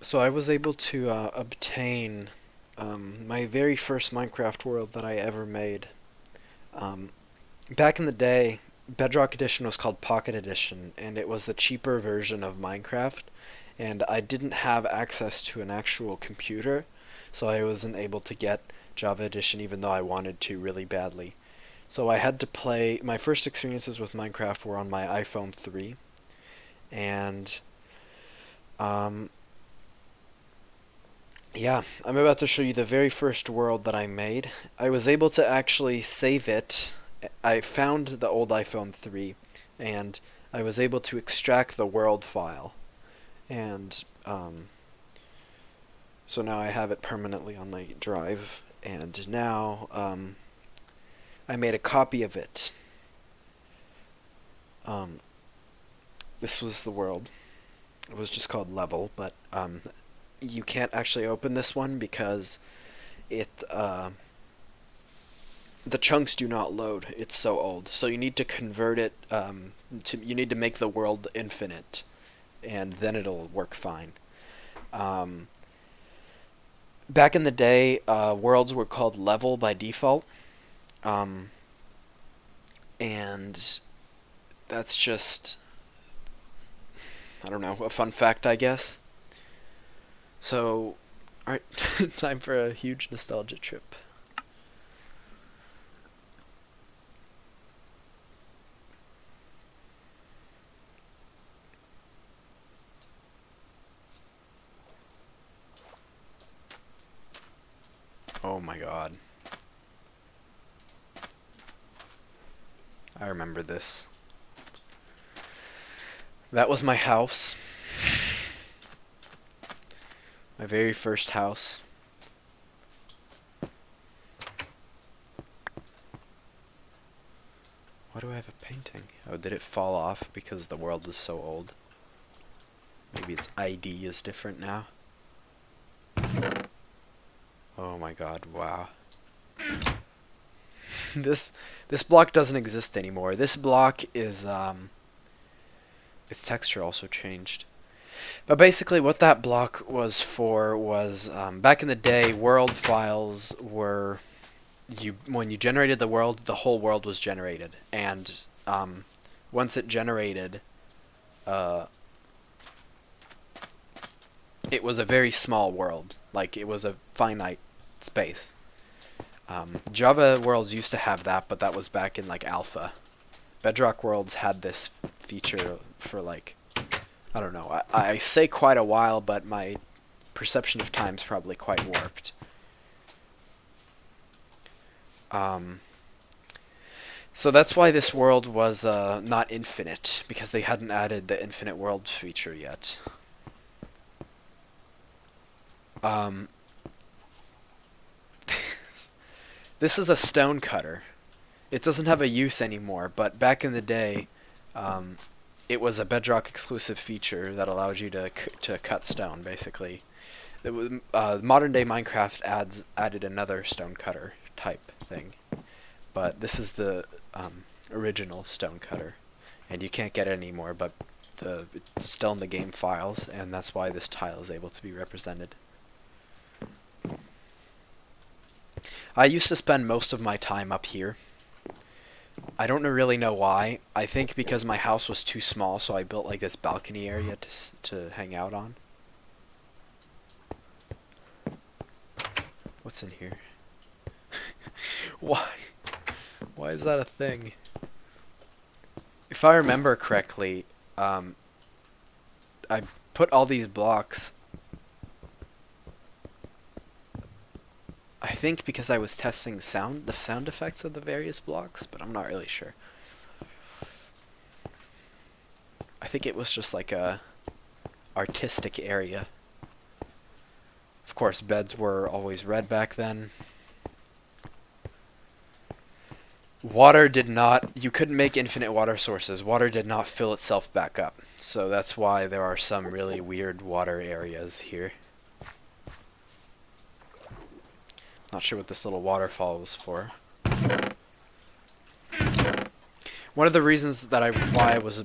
So I was able to obtain my very first Minecraft world that I ever made. Um, Back in the day, Bedrock Edition was called Pocket Edition, and it was the cheaper version of Minecraft. And I didn't have access to an actual computer, so I wasn't able to get Java Edition even though I wanted to really badly. So I had to play. My first experiences with Minecraft were on my iPhone 3, and um, yeah, I'm about to show you the very first world that I made. I was able to actually save it. I found the old iPhone 3, and I was able to extract the world file. And so now I have it permanently on my drive. And now I made a copy of it. Um, this was the world. It was just called Level, but you can't actually open this one because it the chunks do not load. It's so old. So you need to convert it you need to make the world infinite, and then it'll work fine. Um, Back in the day, worlds were called level by default, um, and that's just, I don't know, a fun fact, I guess. So, alright, time for a huge nostalgia trip. Oh my god. I remember this. That was my house. My very first house. Why do I have a painting? Oh, did it fall off because the world is so old? Maybe its ID is different now. Oh my god, wow. This this block doesn't exist anymore. This block is its texture also changed. But basically what that block was for was back in the day, world files were when you generated the world, the whole world was generated, and once it generated, uh, it was a very small world. Like, it was a finite space. Java worlds used to have that, but that was back in like alpha. Bedrock worlds had this feature for like, I don't know. I say quite a while, but my perception of time's probably quite warped. Um, so that's why this world was not infinite, because they hadn't added the infinite world feature yet. Um, this is a stone cutter. It doesn't have a use anymore, but back in the day, um, it was a Bedrock exclusive feature that allowed you to cut stone, basically. Modern day Minecraft added another stone cutter type thing, but this is the original stone cutter, and you can't get it anymore, but it's still in the game files, and that's why this tile is able to be represented. I used to spend most of my time up here. I don't really know why. I think because my house was too small, so I built like this balcony area to hang out on. What's in here? Why? Why is that a thing? If I remember correctly, I put all these blocks, I think because I was testing the sound effects of the various blocks, but I'm not really sure. I think it was just like a artistic area. Of course, beds were always red back then. Water did not, you couldn't make infinite water sources. Water did not fill itself back up. So that's why there are some really weird water areas here. Not sure what this little waterfall was for. One of the reasons that why I was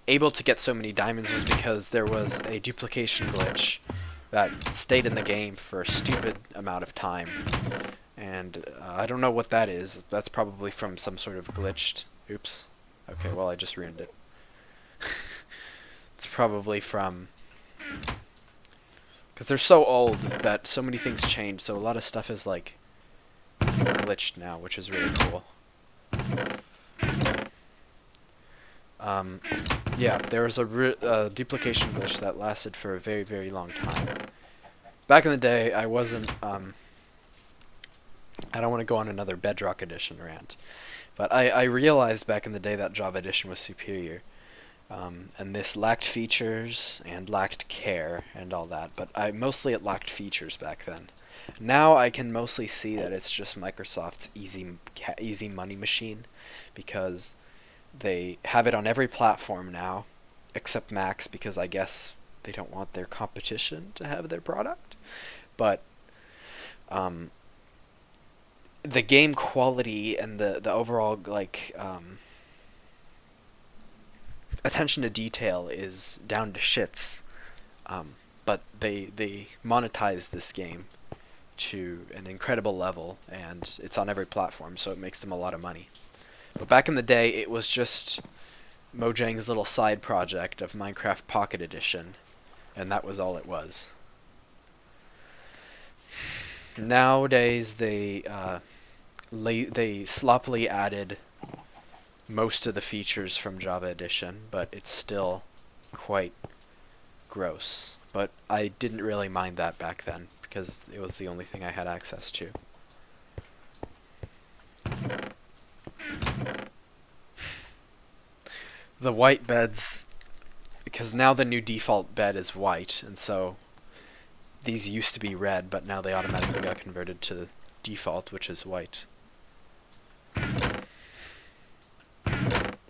able to get so many diamonds was because there was a duplication glitch that stayed in the game for a stupid amount of time. And I don't know what that is. That's probably from some sort of glitched... Oops. Okay, well, I just ruined it. It's probably from... Because they're so old that so many things change, so a lot of stuff is, like, glitched now, which is really cool. Yeah, there was a duplication glitch that lasted for a very, very long time. Back in the day, I wasn't, I don't want to go on another Bedrock Edition rant, but I realized back in the day that Java Edition was superior. And this lacked features and lacked care and all that, but mostly it lacked features back then. Now I can mostly see that it's just Microsoft's easy money machine, because they have it on every platform now, except Macs, because I guess they don't want their competition to have their product. But the game quality and the overall, like, attention to detail is down to shits. But they monetize this game to an incredible level, and it's on every platform, so it makes them a lot of money. But back in the day, it was just Mojang's little side project of Minecraft Pocket Edition, and that was all it was. Nowadays, they sloppily added most of the features from Java Edition, but it's still quite gross. But I didn't really mind that back then, because it was the only thing I had access to. The white beds, because now the new default bed is white, and so these used to be red, but now they automatically got converted to default, which is white.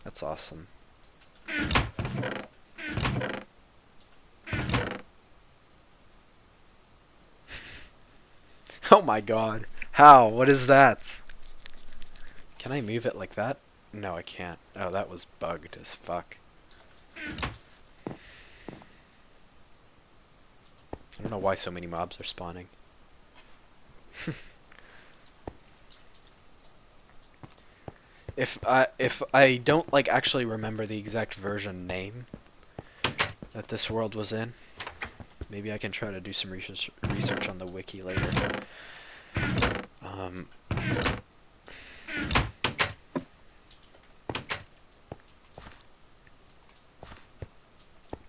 That's awesome. Oh my god. How? What is that? Can I move it like that? No, I can't. Oh, that was bugged as fuck. I don't know why so many mobs are spawning. If I don't, like, actually remember the exact version name that this world was in, maybe I can try to do some research on the wiki later.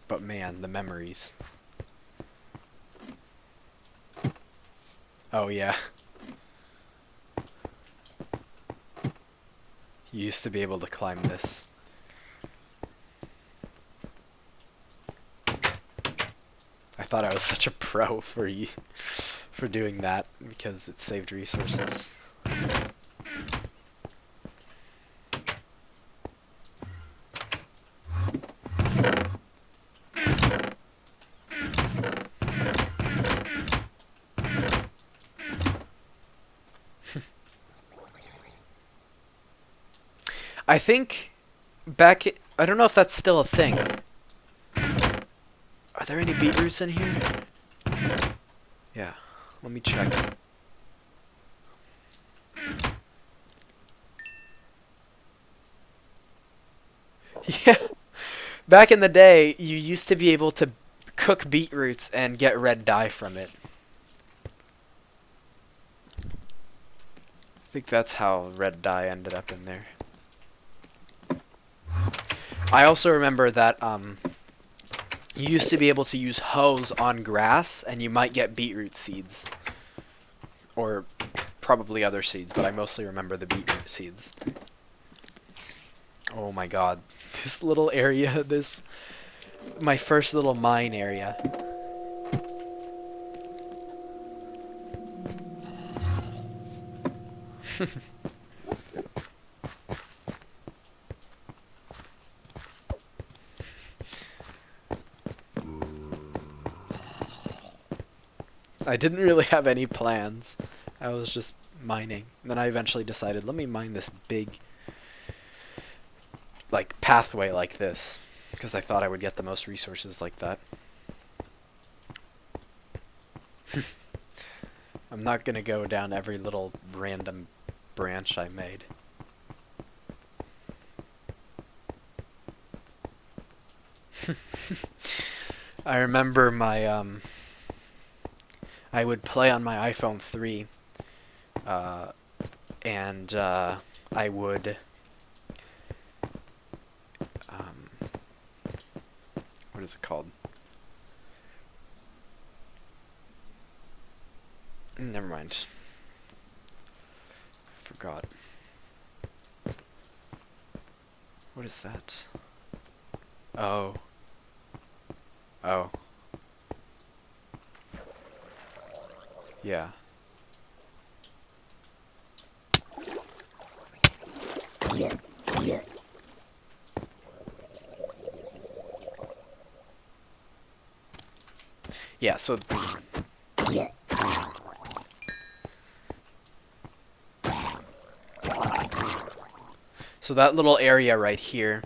But man, the memories. Oh yeah. You used to be able to climb this. I thought I was such a pro for doing that, because it saved resources. I think I don't know if that's still a thing. Are there any beetroots in here? Yeah, let me check. Yeah, back in the day, you used to be able to cook beetroots and get red dye from it. I think that's how red dye ended up in there. I also remember that you used to be able to use hose on grass, and you might get beetroot seeds. Or probably other seeds, but I mostly remember the beetroot seeds. Oh my god. This little area, my first little mine area. I didn't really have any plans. I was just mining. And then I eventually decided, let me mine this big, like, pathway like this. because I thought I would get the most resources like that. I'm not gonna go down every little random branch I made. I remember I would play on my iPhone 3, and I would, what is it called? Never mind. Forgot. What is that? Oh. Oh. Yeah. Yeah, so that little area right here.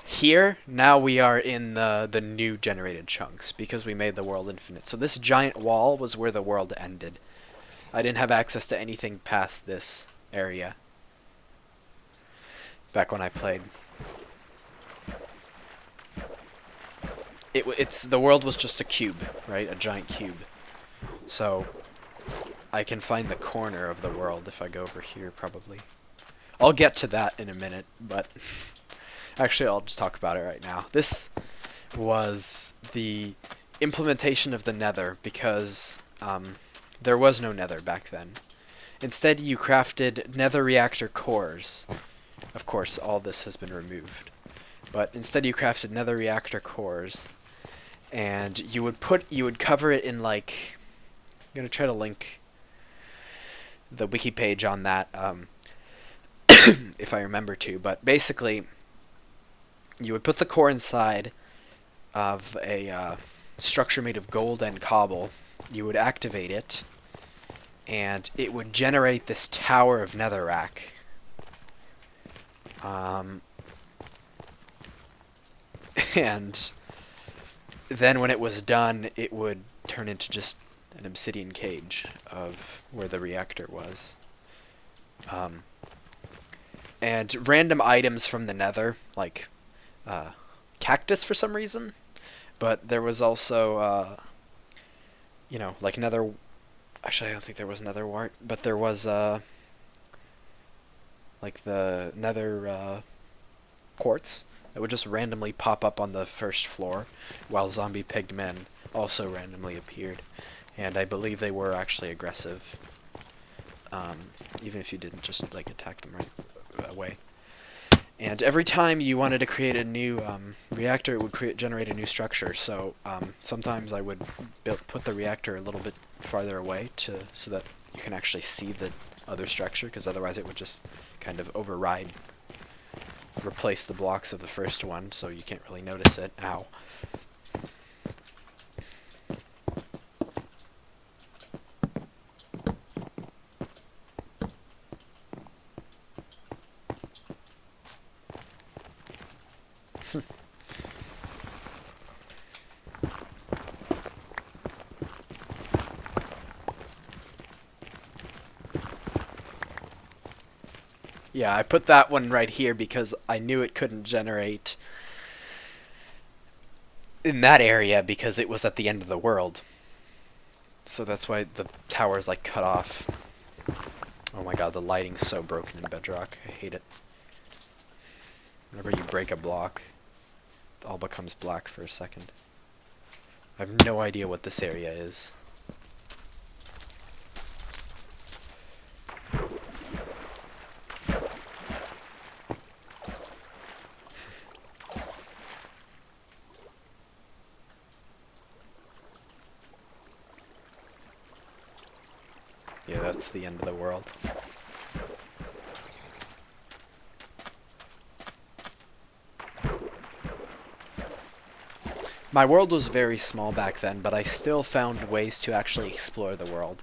Here, now we are in the new generated chunks because we made the world infinite. So this giant wall was where the world ended. I didn't have access to anything past this area back when I played. The world was just a cube, right? A giant cube. So I can find the corner of the world if I go over here, probably. I'll get to that in a minute, but actually I'll just talk about it right now. This was the implementation of the Nether because there was no Nether back then. Instead, you crafted Nether reactor cores. Of course, all this has been removed. But instead, you crafted Nether reactor cores, and you would cover it in like. I'm gonna try to link the wiki page on that if I remember to. But basically, you would put the core inside of a structure made of gold and cobble. You would activate it, and it would generate this tower of netherrack. And then when it was done, it would turn into just an obsidian cage of where the reactor was. And random items from the nether, like cactus for some reason, but there was also, like nether. Actually, I don't think there was nether wart, but there was like the nether quartz that would just randomly pop up on the first floor, while zombie pigmen also randomly appeared, and I believe they were actually aggressive, even if you didn't just like attack them right away. And every time you wanted to create a new reactor, it would generate a new structure. So sometimes I would put the reactor a little bit farther away so that you can actually see the other structure, because otherwise it would just kind of replace the blocks of the first one, so you can't really notice it. Ow. Yeah, I put that one right here because I knew it couldn't generate in that area because it was at the end of the world. So that's why the tower's like cut off. Oh my god, the lighting's so broken in Bedrock. I hate it. Whenever you break a block, it all becomes black for a second. I have no idea what this area is. Yeah, that's the end of the world. My world was very small back then, but I still found ways to actually explore the world.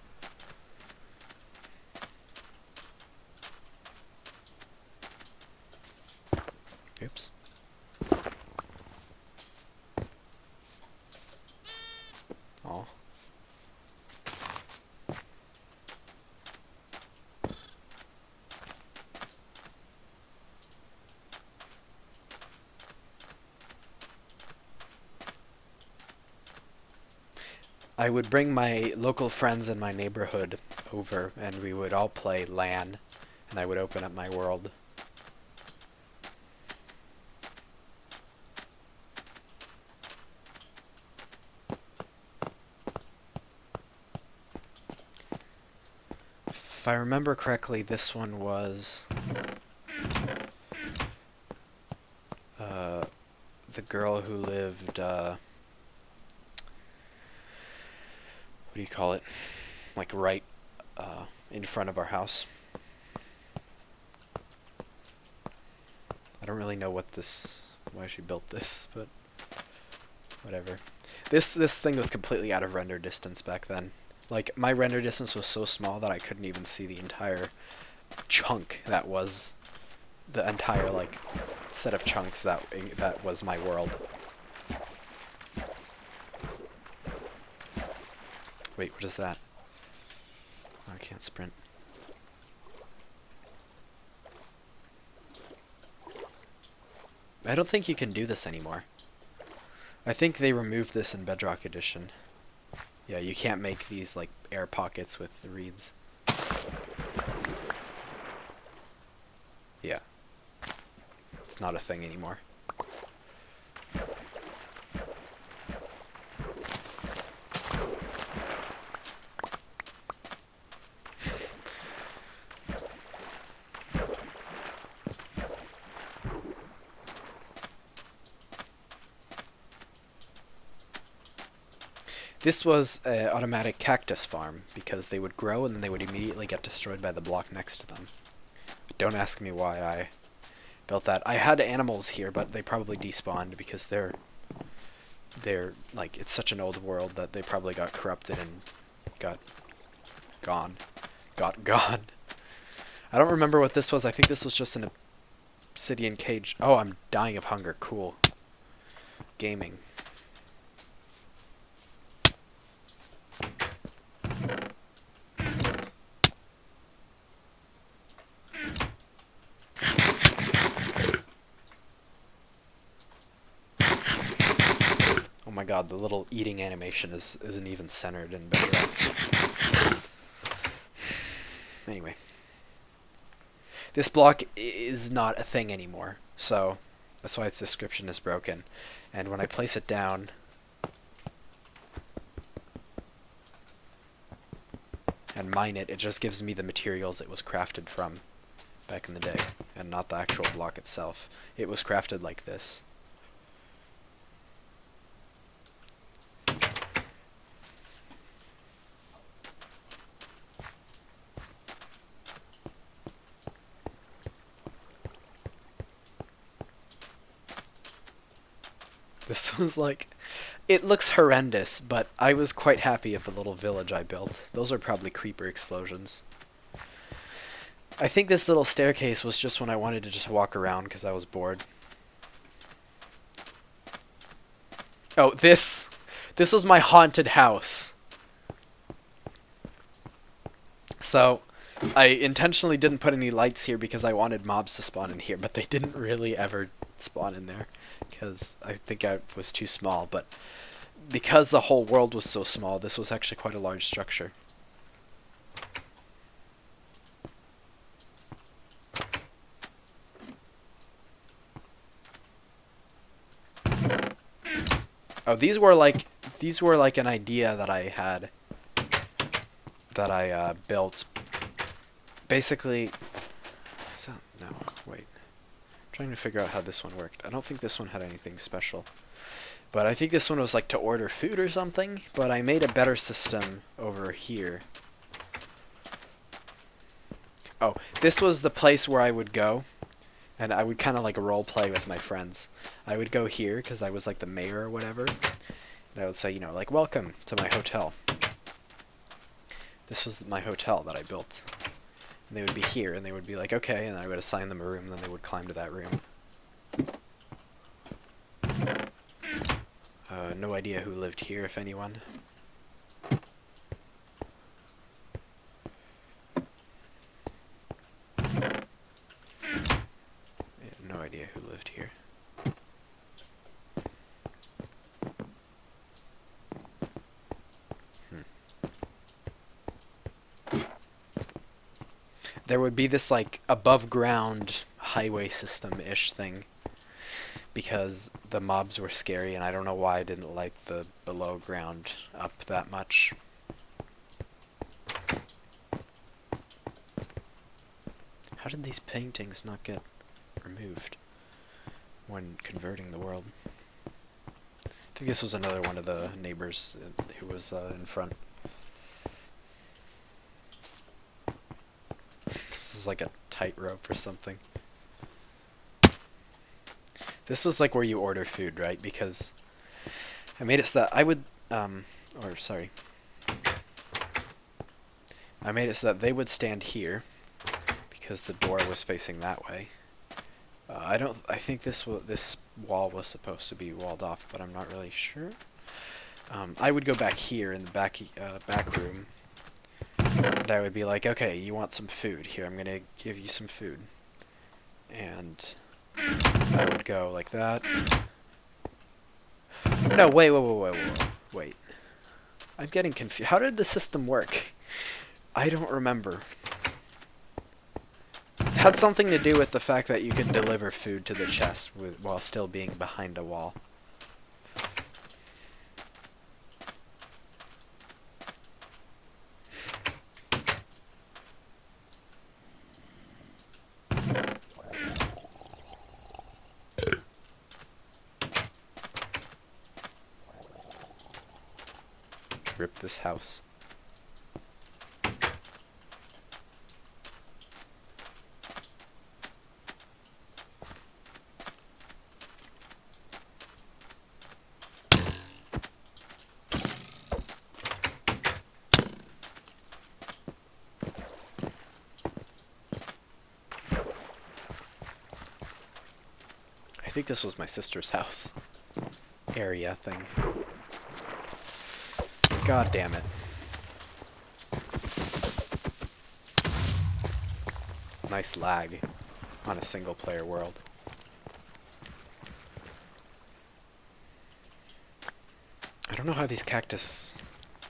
Oops. Oh. I would bring my local friends in my neighborhood over, and we would all play LAN, and I would open up my world. If I remember correctly, this one was the girl who lived, what do you call it? Like right in front of our house. I don't really know why she built this, but whatever. This thing was completely out of render distance back then. Like, my render distance was so small that I couldn't even see the entire chunk that was the entire, like, set of chunks that was my world. Wait, what is that? Oh, I can't sprint. I don't think you can do this anymore. I think they removed this in Bedrock Edition. Yeah, you can't make these, like, air pockets with the reeds. Yeah. It's not a thing anymore. This was an automatic cactus farm, because they would grow and then they would immediately get destroyed by the block next to them. Don't ask me why I built that. I had animals here, but they probably despawned because they're like, it's such an old world that they probably got corrupted and got gone. I don't remember what this was. I think this was just an obsidian cage. Oh, I'm dying of hunger. Cool. Gaming. Oh my god, the little eating animation isn't even centered in Bedrock. Anyway. This block is not a thing anymore, so that's why its description is broken. And when I place it down, and mine it, it just gives me the materials it was crafted from back in the day, and not the actual block itself. It was crafted like this. This was like, it looks horrendous, but I was quite happy with the little village I built. Those are probably creeper explosions. I think this little staircase was just when I wanted to just walk around because I was bored. Oh, this was my haunted house. So, I intentionally didn't put any lights here because I wanted mobs to spawn in here, but they didn't really ever spawn in there because I think I was too small, but because the whole world was so small, this was actually quite a large structure. Oh, these were like an idea that I had, that I built. Basically, no, wait. I'm trying to figure out how this one worked. I don't think this one had anything special. But I think this one was like to order food or something, but I made a better system over here. Oh, this was the place where I would go, and I would kind of like role play with my friends. I would go here, because I was like the mayor or whatever, and I would say, you know, like, welcome to my hotel. This was my hotel that I built. And they would be here, and they would be like, okay, and I would assign them a room, and then they would climb to that room. No idea who lived here, if anyone. lived here. There would be this like above ground highway system-ish thing because the mobs were scary, and I don't know why I didn't like the below ground up that much. How did these paintings not get removed when converting the world? I think this was another one of the neighbors who was in front. This was like a tightrope or something. This was like where you order food, right? Because I made it so that I would, I made it so that they would stand here because the door was facing that way. I think this wall was supposed to be walled off, but I'm not really sure. I would go back here in the back room, and I would be like, okay, you want some food? Here, I'm gonna give you some food. And I would go like that. No, wait. I'm getting confused. How did the system work? I don't remember. It had something to do with the fact that you could deliver food to the chest while still being behind a wall. Rip this house. I think this was my sister's house. Area thing. God damn it. Nice lag on a single player world. I don't know how these cactus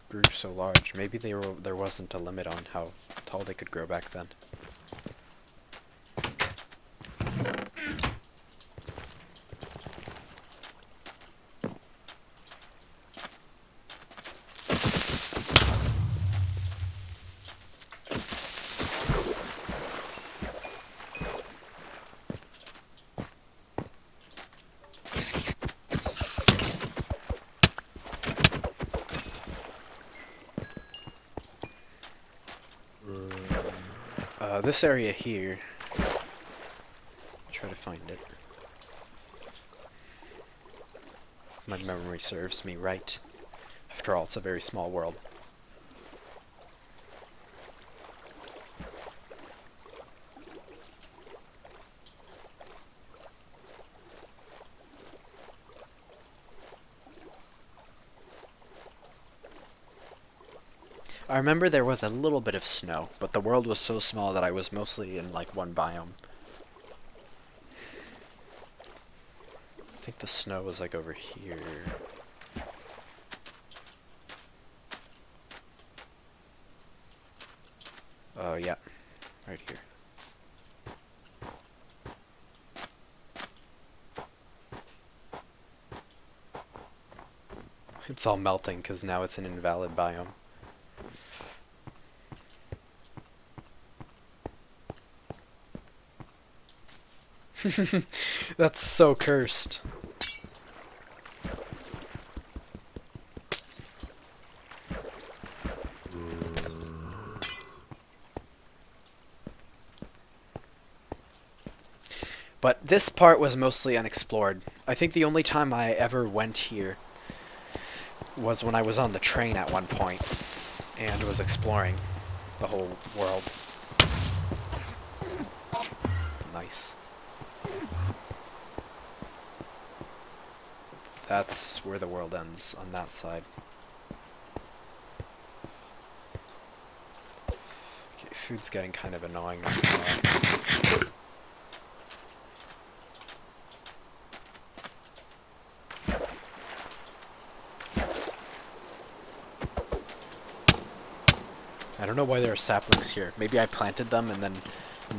grew so large. Maybe there wasn't a limit on how tall they could grow back then. This area here, try to find it. My memory serves me right. After all, it's a very small world. I remember there was a little bit of snow, but the world was so small that I was mostly in like one biome. I think the snow was like over here. Oh yeah, right here. It's all melting because now it's an invalid biome. That's so cursed. But this part was mostly unexplored. I think the only time I ever went here was when I was on the train at one point and was exploring the whole world. Nice. That's where the world ends, on that side. Okay, food's getting kind of annoying right now. I don't know why there are saplings here. Maybe I planted them and then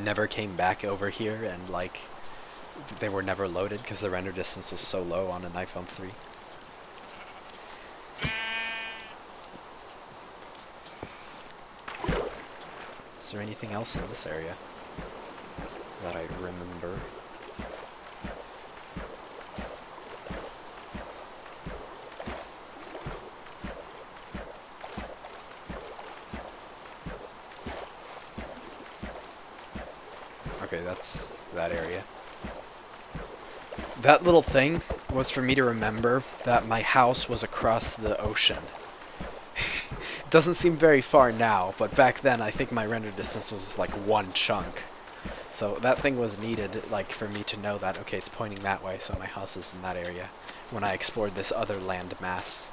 never came back over here and like they were never loaded because the render distance was so low on an iPhone 3. Is there anything else in this area that I remember? Okay, that's that area. That little thing was for me to remember that my house was across the ocean. It doesn't seem very far now, but back then I think my render distance was like one chunk. So that thing was needed, like, for me to know that, okay, it's pointing that way, so my house is in that area, when I explored this other land mass.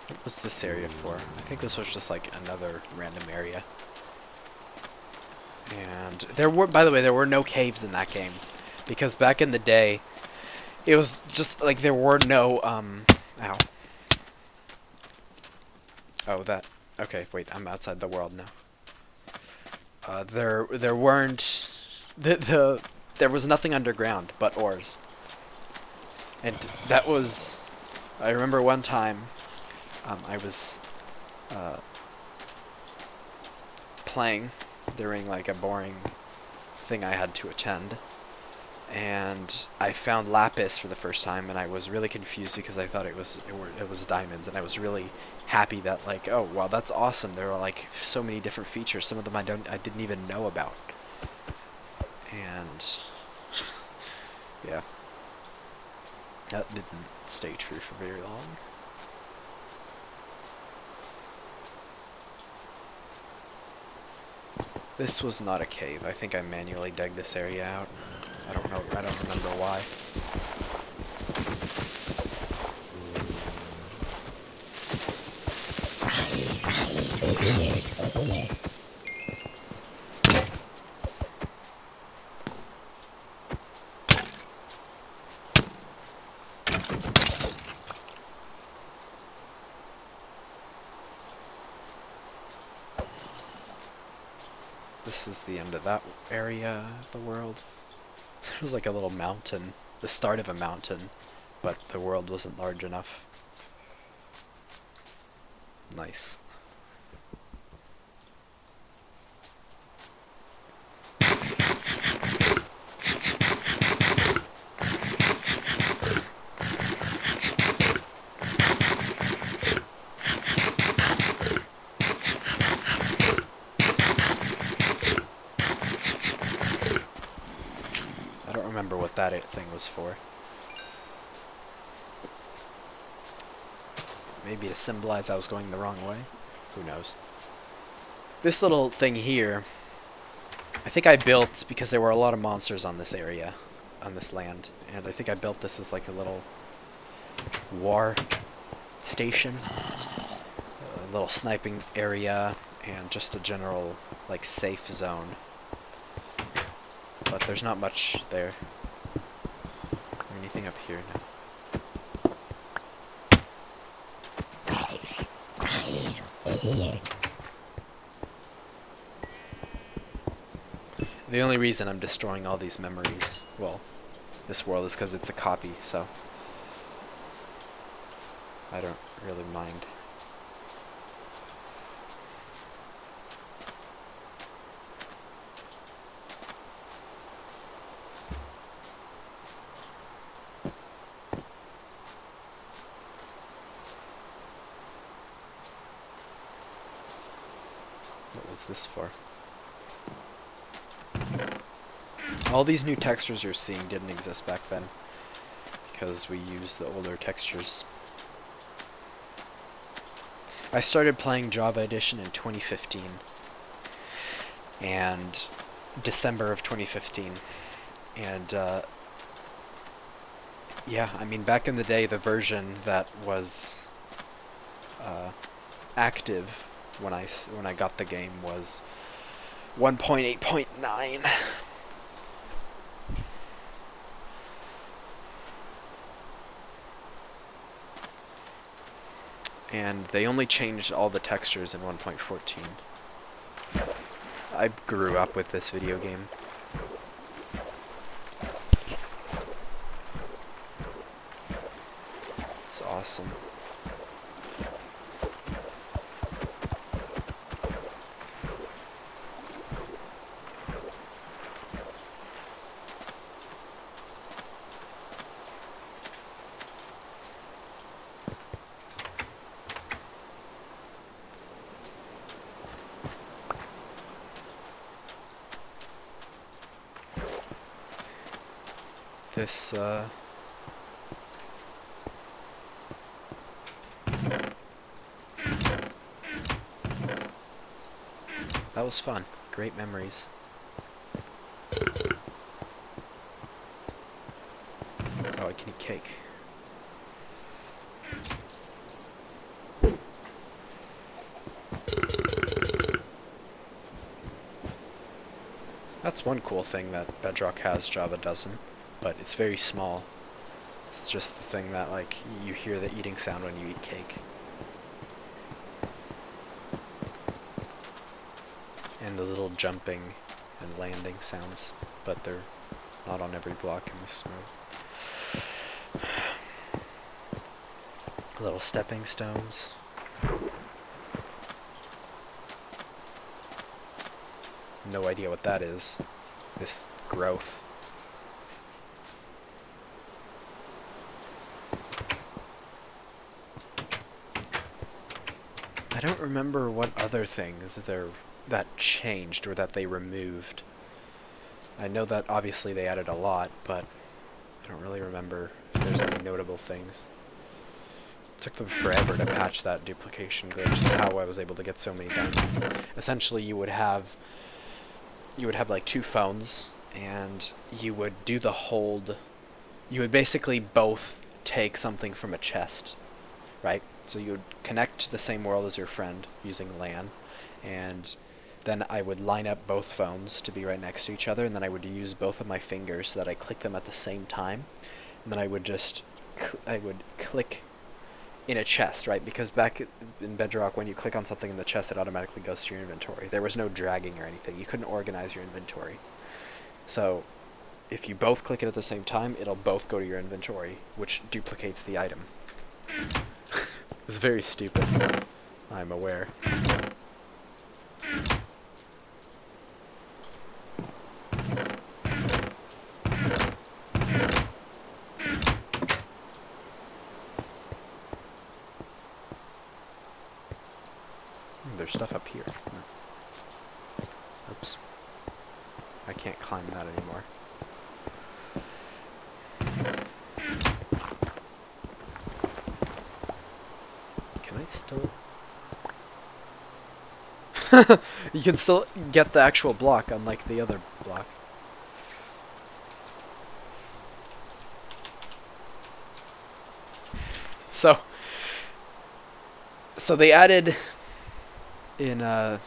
What was this area for? I think this was just like another random area. And there were, by the way, there were no caves in that game. Because back in the day, it was just like there were no, ow. Oh, that, okay, wait, I'm outside the world now. There weren't, there was nothing underground but ores. And that was, I remember one time, I was playing during like a boring thing I had to attend, and I found lapis for the first time, and I was really confused because I thought it was diamonds, and I was really happy that like, oh wow, that's awesome. There are like so many different features. Some of them I didn't even know about, and yeah, that didn't stay true for very long. This was not a cave. I think I manually dug this area out. I don't know. I don't remember why. This is the end of that area of the world. It was like a little mountain, the start of a mountain, but the world wasn't large enough. Nice. I don't remember what that thing was for. Maybe to symbolize I was going the wrong way? Who knows? This little thing here, I think I built because there were a lot of monsters on this area, on this land, and I think I built this as like a little war station, a little sniping area, and just a general like safe zone. But there's not much there. Anything up here now? The only reason I'm destroying all these memories, well, this world, is because it's a copy, so I don't really mind. What was this for? All these new textures you're seeing didn't exist back then, because we used the older textures. I started playing Java Edition in 2015, and December of 2015. And yeah, I mean, back in the day, the version that was active when I got the game was 1.8.9. And they only changed all the textures in 1.14. I grew up with this video game. It's awesome. This, that was fun. Great memories. Oh, I can eat cake. That's one cool thing that Bedrock has, Java doesn't, but it's very small. It's just the thing that, like, you hear the eating sound when you eat cake. And the little jumping and landing sounds, but they're not on every block in this mode. Little stepping stones. No idea what that is. This growth. I don't remember what other things that changed or that they removed. I know that obviously they added a lot, but I don't really remember if there's any notable things. It took them forever to patch that duplication glitch. It's how I was able to get so many diamonds. Essentially, you would have like two phones, and you would do the hold. You would basically both take something from a chest, right? So you would connect to the same world as your friend using LAN, and then I would line up both phones to be right next to each other, and then I would use both of my fingers so that I click them at the same time, and then I would just click in a chest, right? Because back in Bedrock, when you click on something in the chest, it automatically goes to your inventory. There was no dragging or anything. You couldn't organize your inventory. So if you both click it at the same time, it'll both go to your inventory, which duplicates the item. It's very stupid. I'm aware. There's stuff up here. Oops. I can't climb that anymore. Can I still... You can still get the actual block, unlike the other block. So they added in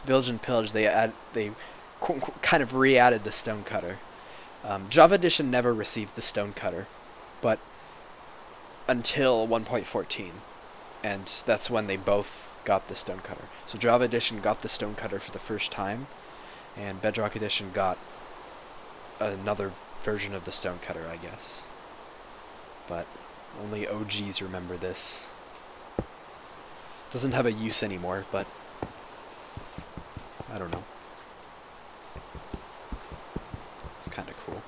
Village and Pillage. They kind of re-added the stone cutter. Java Edition never received the stone cutter, but until 1.14, and that's when they both got the stone cutter. So Java Edition got the stone cutter for the first time, and Bedrock Edition got another version of the stone cutter, I guess. But only OGs remember this. Doesn't have a use anymore, but I don't know. It's kind of cool.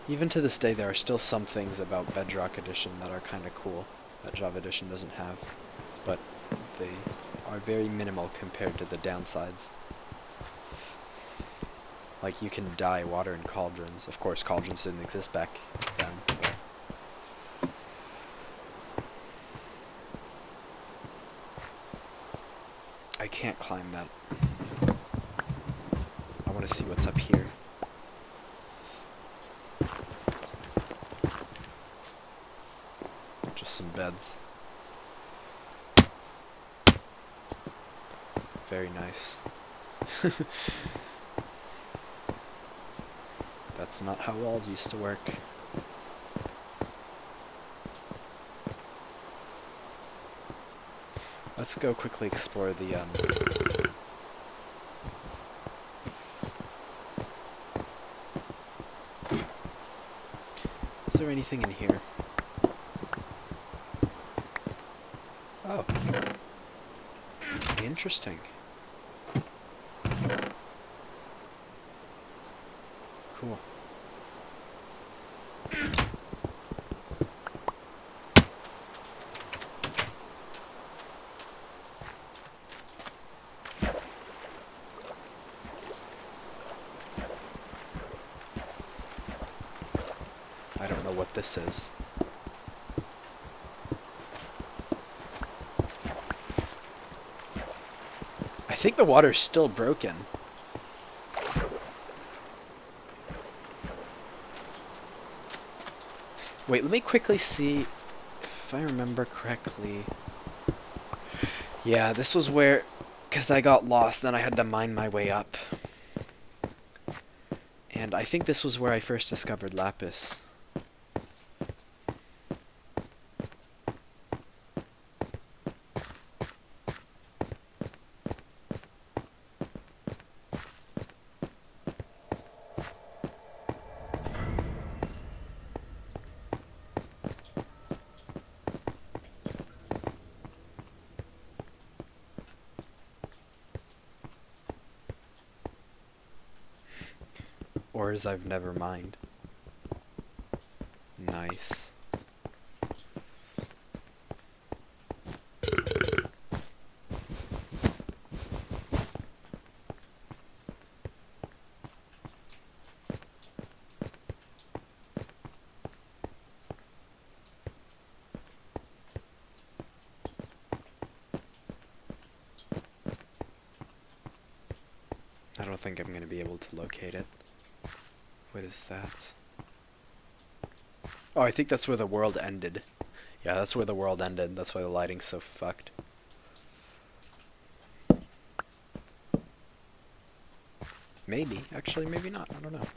Even to this day, there are still some things about Bedrock Edition that are kind of cool that Java Edition doesn't have, but they are very minimal compared to the downsides. Like, you can dye water in cauldrons. Of course, cauldrons didn't exist back then, but can't climb that. I want to see what's up here. Just some beds. Very nice. That's not how walls used to work. Let's go quickly explore the, Is there anything in here? Oh. Interesting. Cool. I don't know what this is. I think the water's still broken. Wait, let me quickly see if I remember correctly. Yeah, this was where, because I got lost, then I had to mine my way up. And I think this was where I first discovered lapis. Ores I've never mined. Nice. I don't think I'm going to be able to locate it. What is that? Oh, I think that's where the world ended. Yeah, that's where the world ended. That's why the lighting's so fucked. Maybe. Actually, maybe not. I don't know.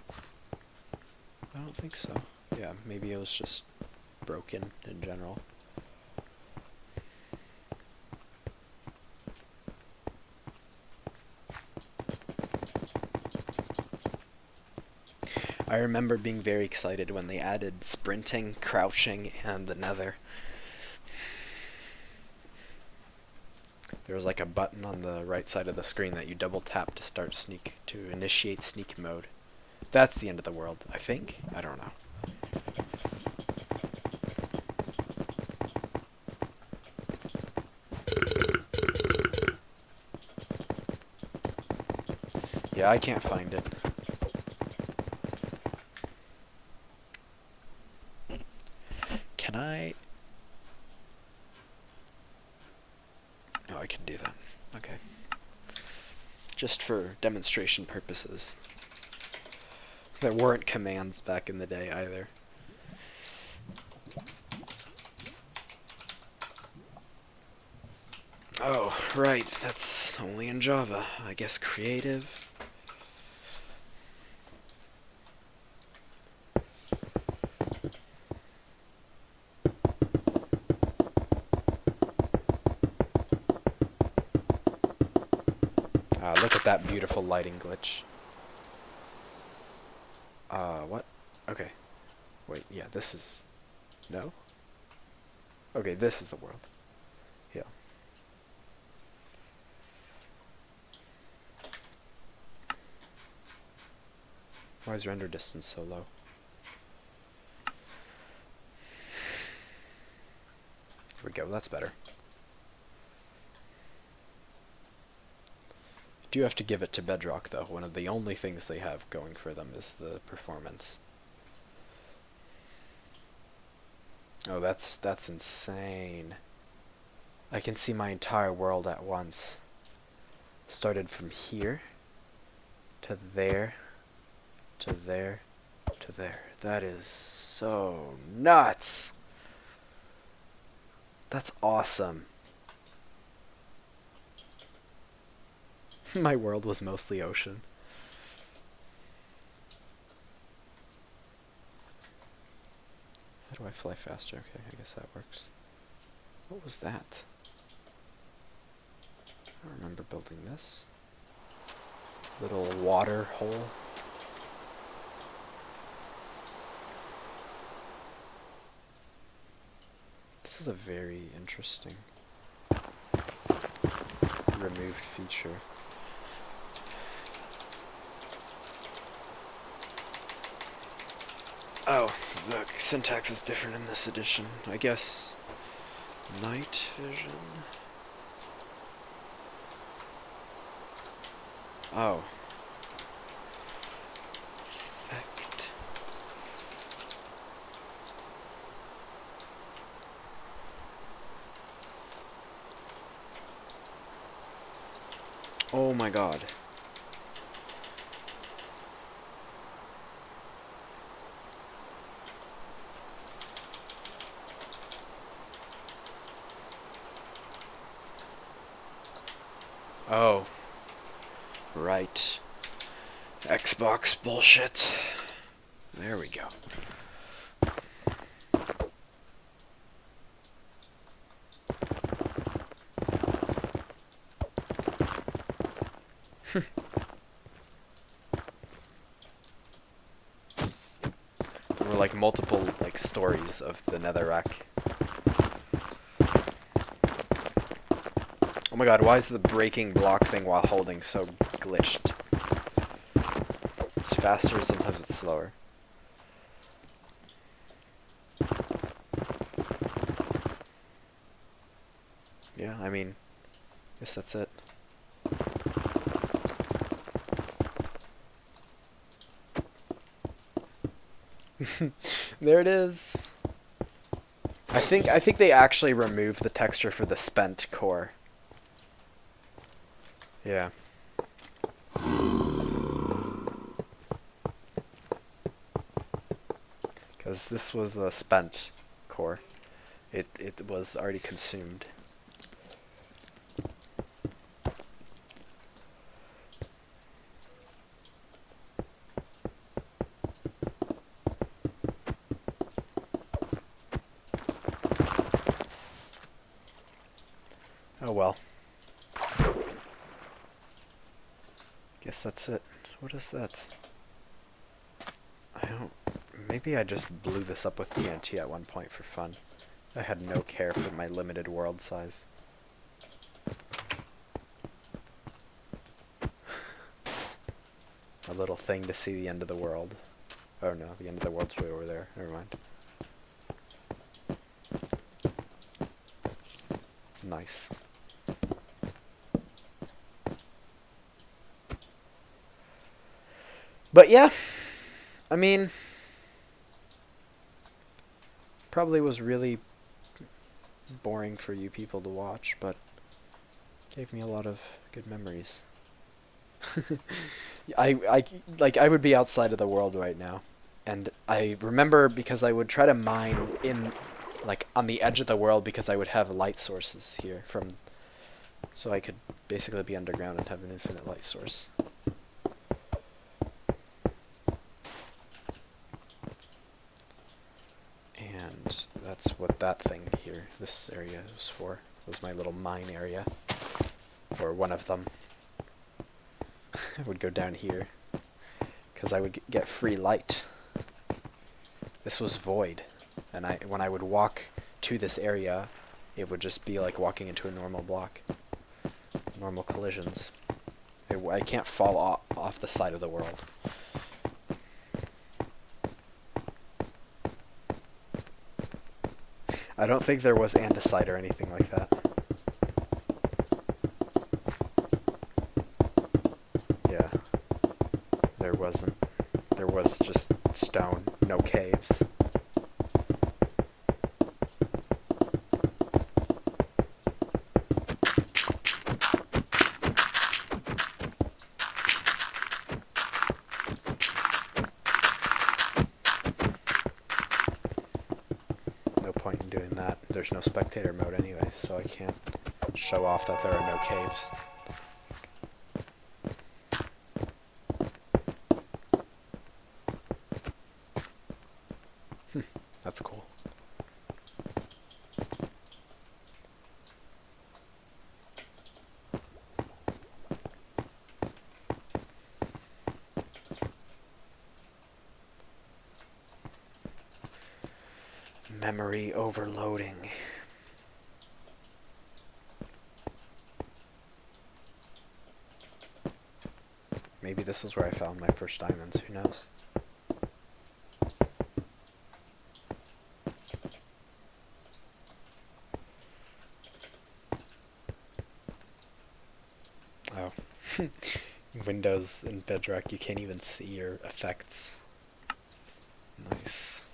I don't think so. Yeah, maybe it was just broken in general. I remember being very excited when they added sprinting, crouching, and the nether. There was like a button on the right side of the screen that you double tap to initiate sneak mode. That's the end of the world, I think. I don't know. Yeah, I can't find it. Can I? Oh, I can do that. Okay. Just for demonstration purposes. There weren't commands back in the day either. Oh, right. That's only in Java. I guess creative. Look at that beautiful lighting glitch. What? Okay. Wait, yeah, this is... No? Okay, this is the world. Yeah. Why is render distance so low? There we go, that's better. Do have to give it to Bedrock, though. One of the only things they have going for them is the performance. Oh, that's insane. I can see my entire world at once. started from here to there to there to there. That is so nuts. That's awesome. My world was mostly ocean. How do I fly faster? Okay, I guess that works. What was that? I remember building this. Little water hole. This is a very interesting removed feature. Oh, the syntax is different in this edition. I guess night vision. Oh. Effect. Oh my god. Oh. Right. Xbox bullshit. There we go. There were like multiple like stories of the Netherrack. Oh my god, why is the breaking block thing while holding so glitched? It's faster, sometimes it's slower. Yeah, I mean, I guess that's it. There it is. I think they actually removed the texture for the spent core. Yeah. Because this was a spent core. It was already consumed. Oh well. Guess that's it. What is that? I don't... Maybe I just blew this up with TNT at one point for fun. I had no care for my limited world size. A little thing to see the end of the world. Oh no, the end of the world's way over there. Never mind. Nice. But yeah, I mean, probably was really boring for you people to watch, but gave me a lot of good memories. I would be outside of the world right now, and I remember because I would try to mine in, like, on the edge of the world because I would have light sources here from, so I could basically be underground and have an infinite light source. And that's what that thing here, this area was for. It was my little mine area, or one of them. I would go down here because I would get free light. This was void, and when I would walk to this area, it would just be like walking into a normal block. Normal collisions. I can't fall off the side of the world. I don't think there was andesite or anything like that. Yeah. There wasn't. There was just stone, no caves. that. There's no spectator mode anyway, so I can't show off that there are no caves. That's cool. Memory overloading. Maybe this was where I found my first diamonds, who knows? Oh. Windows in Bedrock, you can't even see your effects. Nice.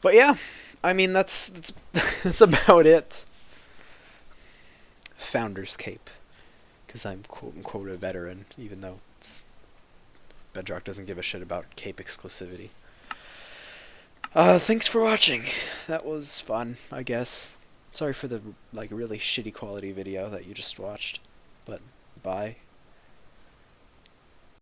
But yeah, I mean that's that's about it. Founder's cape, because I'm quote unquote a veteran, even though Bedrock doesn't give a shit about cape exclusivity. Thanks for watching. That was fun, I guess. Sorry for the really shitty quality video that you just watched, but bye.